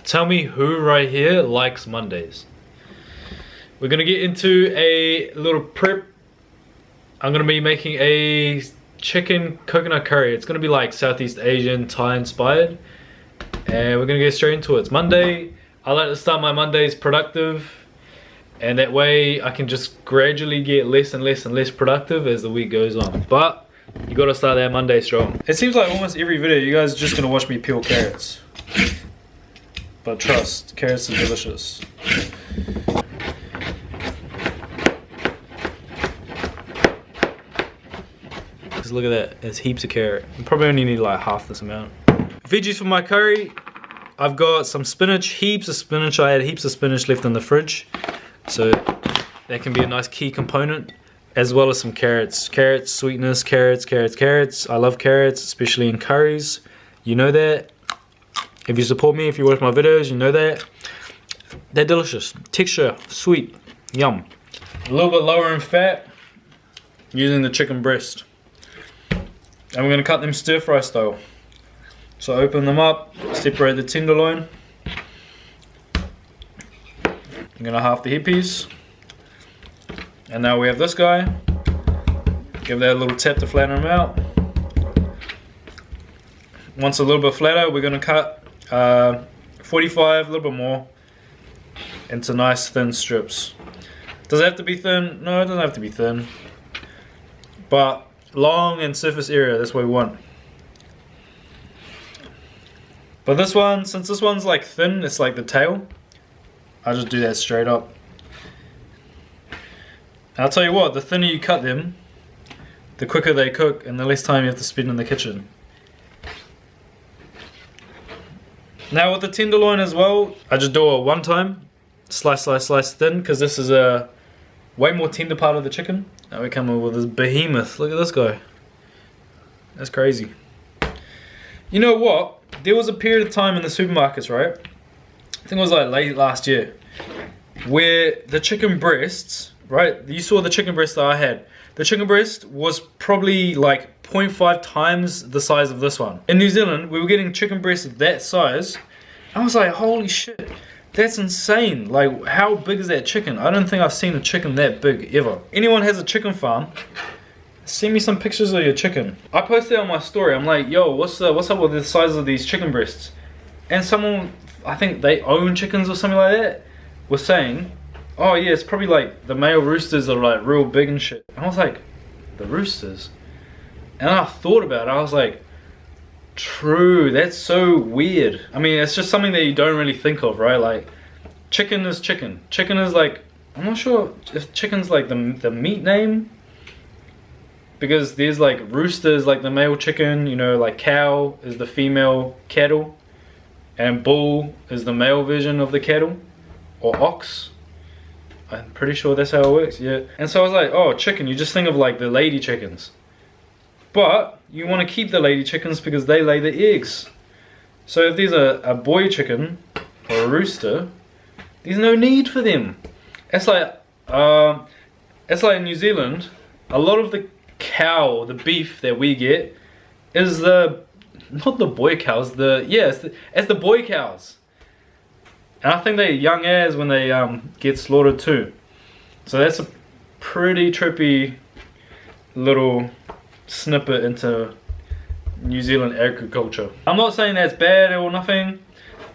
Tell me who right here likes Mondays. We're gonna get into a little prep. I'm gonna be making a chicken coconut curry. It's gonna be like Southeast Asian, Thai inspired. And we're gonna get straight into it. It's Monday. I like to start my Mondays productive. And that way I can just gradually get less and less and less productive as the week goes on. But you gotta start that Monday strong. It seems like almost every video you guys are just gonna watch me peel carrots. But trust, carrots are delicious. Just look at that, there's heaps of carrot. You probably only need like half this amount. Veggies for my curry. I've got some spinach, heaps of spinach. I had heaps of spinach left in the fridge. So that can be a nice key component. As well as some carrots. Carrots, sweetness, carrots, carrots, carrots. I love carrots, especially in curries. You know that. If you support me, if you watch my videos, you know that. They're delicious. Texture, sweet, yum. A little bit lower in fat, using the chicken breast. And we're gonna cut them stir fry style. So open them up, separate the tenderloin. I'm gonna half the hip piece. And now we have this guy. Give that a little tap to flatten him out. Once a little bit flatter, we're gonna cut 45, a little bit more, into nice thin strips. Does it have to be thin? No, it doesn't have to be thin. But long and surface area, that's what we want. But this one, since this one's like thin, it's like the tail, I'll just do that straight up. I'll tell you what, the thinner you cut them, the quicker they cook and the less time you have to spend in the kitchen. Now with the tenderloin as well, I just do it one time, slice, slice, slice thin, because this is a way more tender part of the chicken. Now we come in with this behemoth. Look at this guy. That's crazy. You know what? There was a period of time in the supermarkets, right? I think it was like late last year, where the chicken breasts, right? You saw the chicken breast that I had. The chicken breast was probably like 0.5 times the size of this one. In New Zealand, we were getting chicken breasts that size. I was like, holy shit, that's insane. Like, how big is that chicken? I don't think I've seen a chicken that big ever. Anyone has a chicken farm, send me some pictures of your chicken. I posted on my story, I'm like, yo, what's up with the size of these chicken breasts? And someone, I think they own chickens or something like that, was saying, oh yeah, it's probably like the male roosters are like real big and shit. And I was like, the roosters? And I thought about it, I was like, true, that's so weird. I mean, it's just something that you don't really think of, right? Like, chicken is chicken. Chicken is like, I'm not sure if chicken's like the meat name. Because there's like roosters, like the male chicken, you know, like cow is the female cattle. And bull is the male version of the cattle. Or ox. I'm pretty sure that's how it works, yeah. And so I was like, oh, chicken, you just think of like the lady chickens. But you want to keep the lady chickens because they lay the eggs. So if there's a boy chicken or a rooster, there's no need for them. It's like in New Zealand, a lot of the cow, the beef that we get is not the boy cows, it's the boy cows. And I think they're young as when they get slaughtered too. So that's a pretty trippy little snippet into New Zealand agriculture. I'm not saying that's bad or nothing.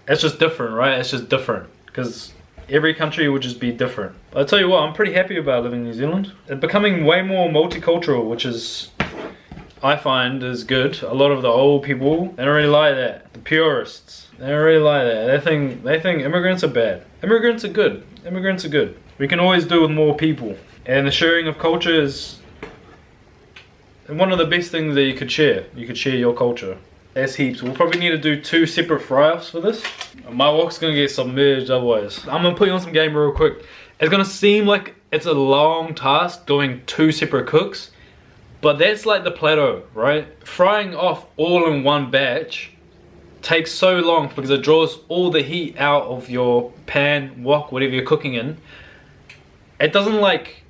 It's just different, right? It's just different. Because every country would just be different. But I'll tell you what, I'm pretty happy about living in New Zealand. It's becoming way more multicultural, which is, I find, is good. A lot of the old people, they don't really like that. The purists, they don't really like that. They think immigrants are bad. Immigrants are good. Immigrants are good. We can always do with more people. And the sharing of culture is one of the best things that you could share. You could share your culture. That's heaps. We'll probably need to do 2 separate fry-offs for this. My wok's gonna get submerged otherwise. I'm gonna put you on some game real quick. It's gonna seem like it's a long task doing 2 separate cooks, but that's like the plateau, right? Frying off all in one batch takes so long because it draws all the heat out of your pan, wok, whatever you're cooking in. It doesn't like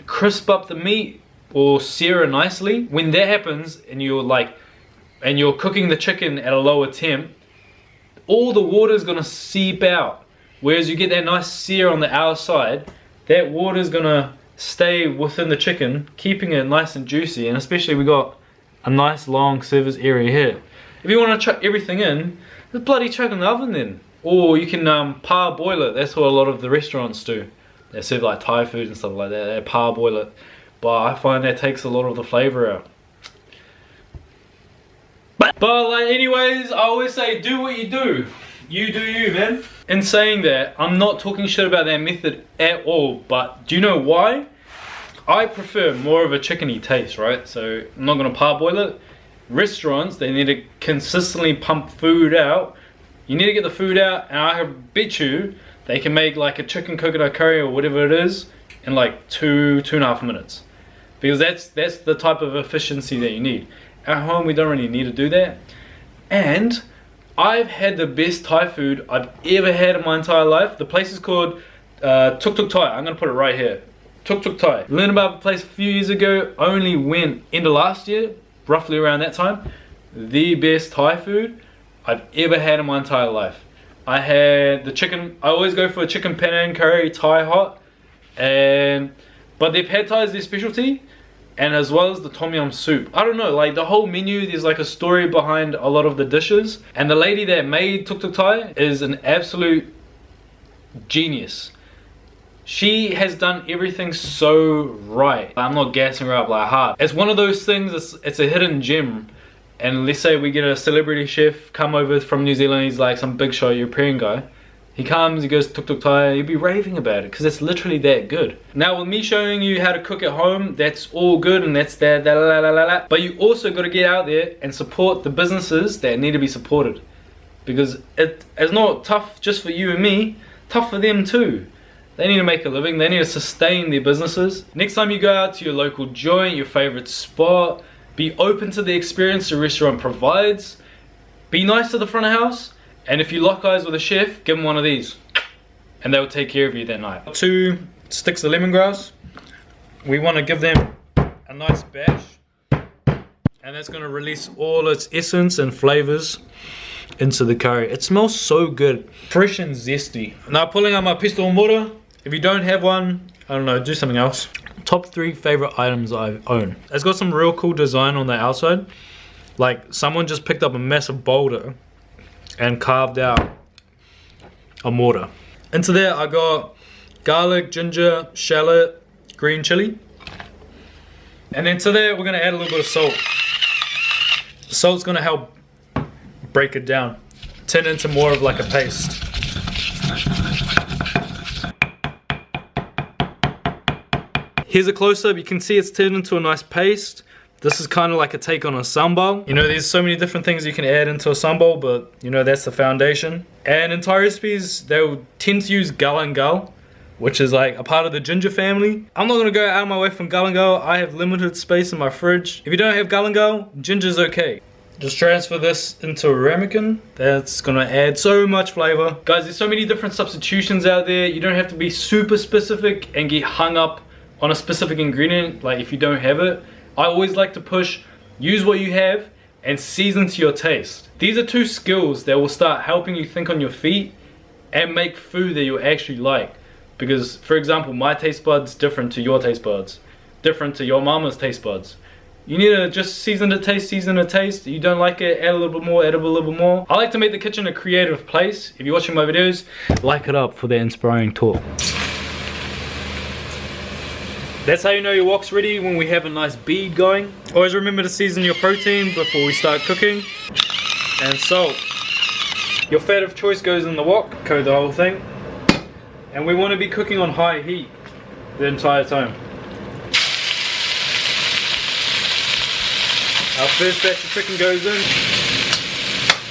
crisp up the meat or sear it nicely. When that happens and you're cooking the chicken at a lower temp, all the water is gonna seep out. Whereas you get that nice sear on the outside, that water is gonna stay within the chicken, keeping it nice and juicy. And especially we got a nice long service area here. If you want to chuck everything in, just bloody chuck in the oven then. Or you can parboil it. That's what a lot of the restaurants do. They serve like Thai food and stuff like that. They parboil it. But I find that takes a lot of the flavor out. But like anyways, I always say do what you do. You do you, man. In saying that, I'm not talking shit about that method at all. But do you know why? I prefer more of a chickeny taste, right? So I'm not gonna parboil it. Restaurants, they need to consistently pump food out. You need to get the food out, and I bet you they can make like a chicken coconut curry or whatever it is in like 2.5 minutes. Because that's the type of efficiency that you need. At home, we don't really need to do that. And I've had the best Thai food I've ever had in my entire life. The place is called Tuk Tuk Thai. I'm gonna put it right here. Tuk Tuk Thai. Learned about the place a few years ago. Only went end of last year, roughly around that time. The best Thai food I've ever had in my entire life. I had the chicken. I always go for a chicken Penang curry Thai hot, but their pad Thai is their specialty, and as well as the tom yum soup. I don't know, like the whole menu, there's like a story behind a lot of the dishes, and the lady that made Tuk Tuk Thai is an absolute genius. She has done everything so right. I'm not gassing her up like hard. It's one of those things, it's a hidden gem. And let's say we get a celebrity chef come over from New Zealand, he's like some big shot European guy. He comes, he goes Tuk Tuk Thai, he'll be raving about it because it's literally that good. Now with me showing you how to cook at home, that's all good and that's that, but you also got to get out there and support the businesses that need to be supported. Because it's not tough just for you and me, tough for them too. They need to make a living, they need to sustain their businesses. Next time you go out to your local joint, your favorite spot, be open to the experience the restaurant provides. Be nice to the front of house. And if you lock eyes with a chef, give them one of these. And they'll take care of you that night. 2 sticks of lemongrass. We want to give them a nice bash. And that's going to release all its essence and flavors into the curry. It smells so good. Fresh and zesty. Now pulling out my pestle and mortar. If you don't have one, I don't know, do something else. Top 3 favorite items I own. It's got some real cool design on the outside. Like someone just picked up a massive boulder and carved out a mortar. Into there I got garlic, ginger, shallot, green chili. And then to there we're gonna add a little bit of salt. The salt's gonna help break it down. Turn it into more of like a paste. Here's a close-up, you can see it's turned into a nice paste. This is kind of like a take on a sambal. You know, there's so many different things you can add into a sambal, but you know, that's the foundation. And in Thai recipes, they'll tend to use galangal, which is like a part of the ginger family. I'm not gonna go out of my way from galangal. I have limited space in my fridge. If you don't have galangal, ginger's okay. Just transfer this into a ramekin. That's gonna add so much flavor. Guys, there's so many different substitutions out there. You don't have to be super specific and get hung up on a specific ingredient, like if you don't have it. I always like to push, use what you have and season to your taste. These are 2 skills that will start helping you think on your feet and make food that you actually like. Because for example, my taste buds different to your taste buds, different to your mama's taste buds. You need to just season the taste, season the taste. You don't like it, add a little bit more, add a little bit more. I like to make the kitchen a creative place. If you're watching my videos, like it up for the inspiring talk. That's how you know your wok's ready, when we have a nice bead going. Always remember to season your protein before we start cooking. And salt. Your fat of choice goes in the wok, coat the whole thing. And we want to be cooking on high heat the entire time. Our first batch of chicken goes in.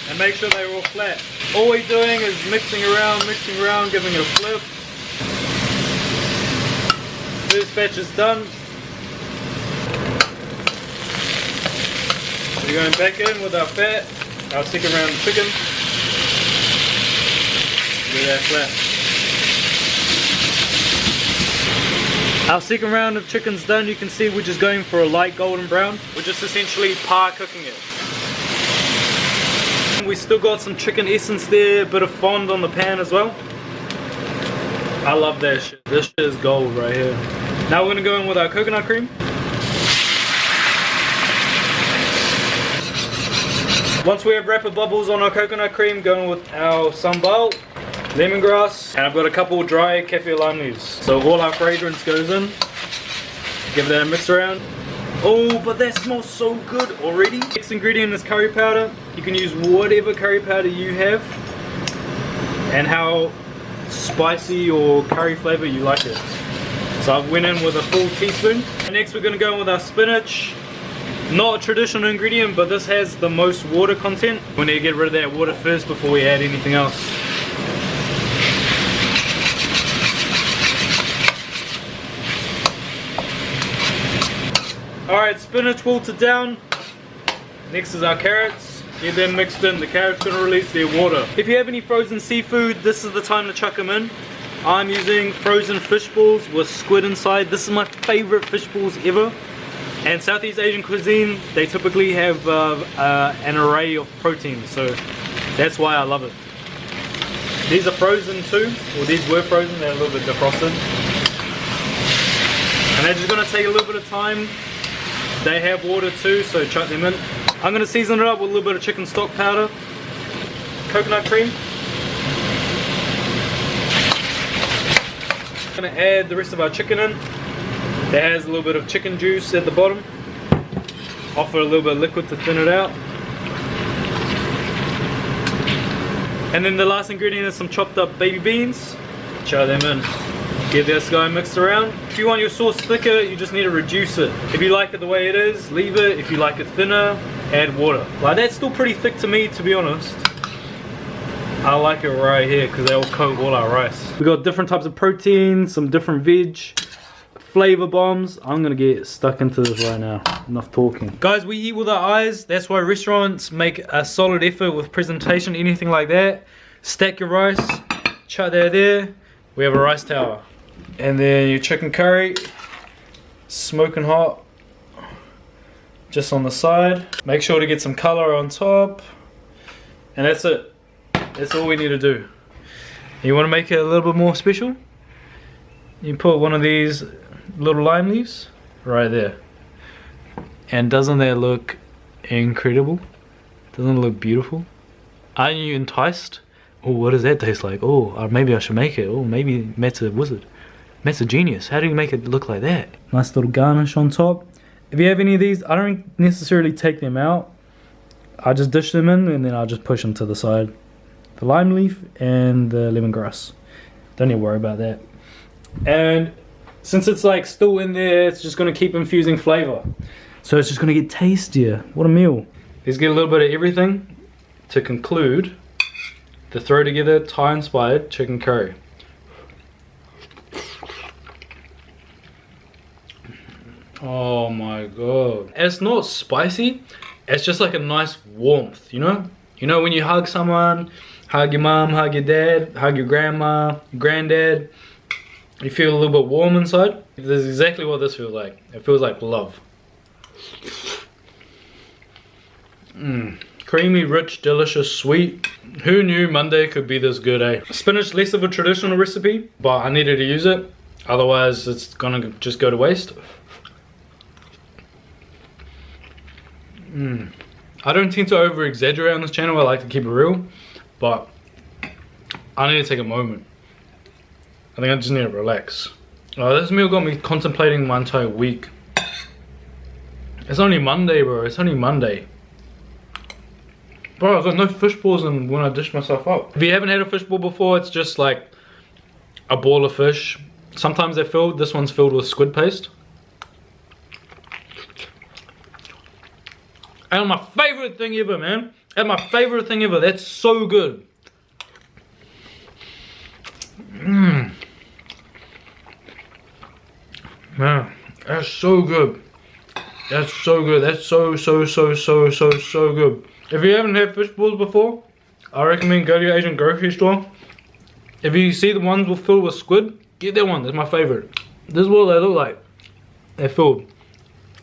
And make sure they're all flat. All we're doing is mixing around, giving it a flip. First batch is done. We're going back in with our fat, our second round of chicken. Get that flat. Our second round of chicken's done. You can see we're just going for a light golden brown. We're just essentially par cooking it. We still got some chicken essence there, a bit of fond on the pan as well. I love that shit. This shit is gold right here. Now we're gonna go in with our coconut cream. Once we have rapid bubbles on our coconut cream, going with our sambal, lemongrass, and I've got a couple dry kaffir lime leaves. So all our fragrance goes in. Give that a mix around. Oh, but that smells so good already. Next ingredient is curry powder. You can use whatever curry powder you have and how spicy or curry flavor you like it. So I went in with a full teaspoon. And next we're going to go in with our spinach. Not a traditional ingredient, but this has the most water content. We need to get rid of that water first before we add anything else. Alright, spinach wilted down. Next is our carrots. Get them mixed in. The carrots going to release their water. If you have any frozen seafood, this is the time to chuck them in. I'm using frozen fish balls with squid inside. This is my favorite fish balls ever. And Southeast Asian cuisine, they typically have an array of proteins, so that's why I love it. These are frozen too, or these were frozen, they're a little bit defrosted. And they're just going to take a little bit of time. They have water too, so chuck them in. I'm going to season it up with a little bit of chicken stock powder, coconut cream. I'm going to add the rest of our chicken in. That has a little bit of chicken juice at the bottom. Offer a little bit of liquid to thin it out. And then the last ingredient is some chopped up baby beans. Chuck them in. Get this guy mixed around. If you want your sauce thicker, you just need to reduce it. If you like it the way it is, leave it. If you like it thinner, add water. Like, that's still pretty thick to me, to be honest. I like it right here because they all coat all our rice. We got different types of protein, some different veg. Flavor bombs. I'm gonna get stuck into this right now. Enough talking. Guys, we eat with our eyes. That's why restaurants make a solid effort with presentation, anything like that. Stack your rice, chuck that there. We have a rice tower. And then your chicken curry, smoking hot, just on the side. Make sure to get some color on top. And that's it. That's all we need to do. You wanna make it a little bit more special? You put one of these little lime leaves right there, and doesn't that look incredible? Doesn't it look beautiful? Aren't you enticed? Oh, what does that taste like? Oh, maybe I should make it. Oh, maybe Matt's a wizard. Matt's a genius. How do you make it look like that? Nice little garnish on top. If you have any of these, I don't necessarily take them out. I just dish them in and then I'll just push them to the side. The lime leaf and the lemongrass. Don't need to worry about that. And since it's like still in there, it's just going to keep infusing flavor. So it's just going to get tastier. What a meal. Let's get a little bit of everything to conclude the throw together Thai inspired chicken curry. Oh my god. It's not spicy, it's just like a nice warmth, you know? You know when you hug someone, hug your mom, hug your dad, hug your grandma, granddad, you feel a little bit warm inside. This is exactly what this feels like. It feels like love. Creamy, rich, delicious, sweet. Who knew Monday could be this good, eh? Spinach, less of a traditional recipe, but I needed to use it. Otherwise, it's gonna just go to waste. I don't tend to over exaggerate on this channel. I like to keep it real, but I need to take a moment. I think I just need to relax. This meal got me contemplating my entire week. It's only Monday, bro. It's only Monday. Bro, I've got no fish balls in when I dish myself up. If you haven't had a fish ball before, it's just like a ball of fish. Sometimes they're filled. This one's filled with squid paste. And my favorite thing ever, man. And my favorite thing ever. That's so good. Man, that's so good. That's so good. That's so good. If you haven't had fish balls before, I recommend go to your Asian grocery store. If you see the ones filled with squid, get that one. That's my favorite. This is what they look like. They're filled.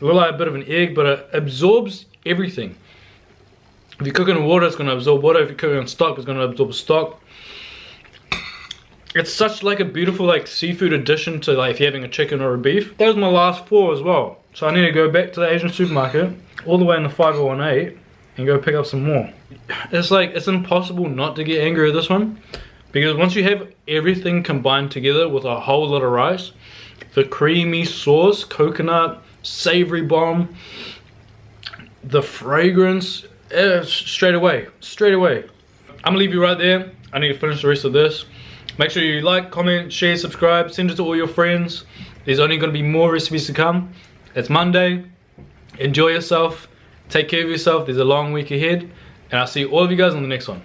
They look like a bit of an egg, but it absorbs everything. If you cook it in water, it's going to absorb water. If you cook it in stock, it's going to absorb stock. It's such like a beautiful like seafood addition to like if you're having a chicken or a beef. That was my last 4 as well. So I need to go back to the Asian supermarket, all the way in the 5018, and go pick up some more. It's like, it's impossible not to get angry at this one. Because once you have everything combined together with a whole lot of rice, the creamy sauce, coconut, savory bomb, the fragrance, straight away. I'm gonna leave you right there. I need to finish the rest of this. Make sure you like, comment, share, subscribe, send it to all your friends. There's only gonna be more recipes to come. It's Monday. Enjoy yourself. Take care of yourself. There's a long week ahead. And I'll see all of you guys on the next one.